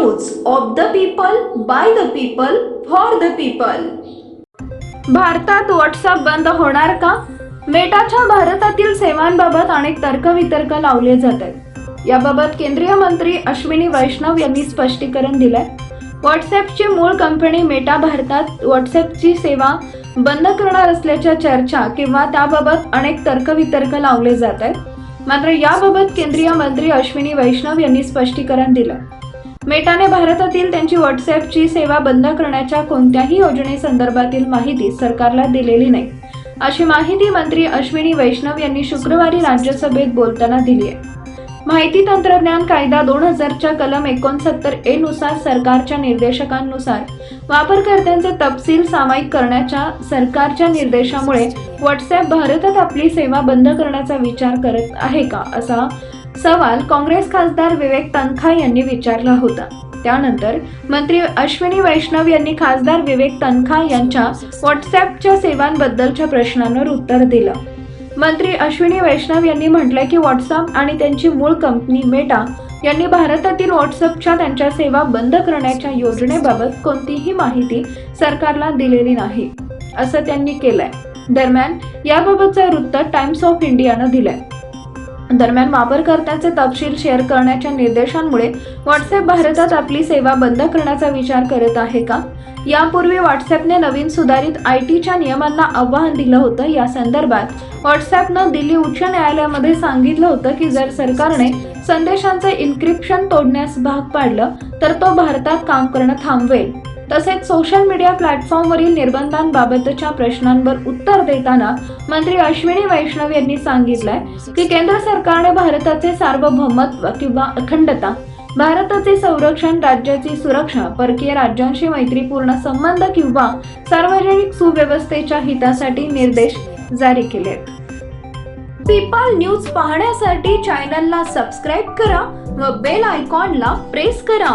News of the people, by the people, for the people. भारतात WhatsApp बंद होणार का? मेटाच्या भारतातील सेवांबाबत अनेक तर्कवितर्क लावले जात आहेत। याबाबत केंद्रीय मंत्री अश्विनी वैष्णव यांनी स्पष्टीकरण दिलंय। व्हॉट्सअपची मूळ कंपनी मेटा भारतात व्हॉट्सअपची सेवा बंद करणार असल्याच्या चर्चा किंवा त्याबाबत अनेक तर्कवितर्क लावले जात आहेत। मात्र याबाबत केंद्रीय मंत्री अश्विनी वैष्णव यांनी स्पष्टीकरण दिलं। मेटाने भारतातील त्यांची व्हॉट्सअपची सेवा बंद करण्याच्या कोणत्याही योजनेसंदर्भातील माहिती सरकारला दिलेली नाही, अशी माहिती मंत्री अश्विनी वैष्णव यांनी शुक्रवारी राज्यसभेत बोलताना दिली आहे। माहिती तंत्रज्ञान कायदा 2000च्या कलम 69A नुसार सरकारच्या निर्देशकांनुसार वापरकर्त्यांचे तपशील सामायिक करण्याच्या सरकारच्या निर्देशामुळे व्हॉट्सअप भारतात आपली सेवा बंद करण्याचा विचार करत आहे का, असा सवाल काँग्रेस खासदार विवेक तन्खा यांनी विचारला होता। त्यानंतर मंत्री अश्विनी वैष्णव यांनी खासदार विवेक तन्खा यांच्या व्हॉट्सअपच्या सेवांबद्दलच्या प्रश्नांवर उत्तर दिलं। मंत्री अश्विनी वैष्णव यांनी म्हटलं की व्हॉट्सअप आणि त्यांची मूळ कंपनी मेटा यांनी भारतातील व्हॉट्सअपच्या त्यांच्या सेवा बंद करण्याच्या योजनेबाबत कोणतीही माहिती सरकारला दिलेली नाही, असं त्यांनी केलंय। दरम्यान याबाबतचं वृत्त टाइम्स ऑफ इंडियानं दिलंय। दरम्यान वापरकर्त्यांचे तपशील शेअर करण्याच्या निर्देशांमुळे व्हॉट्सअप भारतात आपली सेवा बंद करण्याचा विचार करत आहे का? यापूर्वी व्हॉट्सअपने नवीन सुधारित IT नियमांना आव्हान दिलं होतं। या संदर्भात व्हॉट्सअपनं दिल्ली उच्च न्यायालयामध्ये सांगितलं होतं की जर सरकारने संदेशांचे इन्क्रिप्शन तोडण्यास भाग पाडलं तर तो भारतात काम करणं थांबवेल। तसेच सोशल मीडिया प्लॅटफॉर्मवरील निर्बंधांबाबतच्या प्रश्नांवर उत्तर देताना मंत्री अश्विनी वैष्णव यांनी सांगितलंय की केंद्र सरकारने भारताचे सार्वभौमत्व किंवा अखंडता, भारताचे संरक्षण, राज्याची सुरक्षा, परकीय राज्यांशी मैत्रीपूर्ण संबंध किंवा सार्वजनिक सुव्यवस्थेच्या हितासाठी निर्देश जारी केलेत। पीपल न्यूज पाहण्यासाठी चॅनलला सबस्क्राईब करा व बेल आयकॉनला प्रेस करा।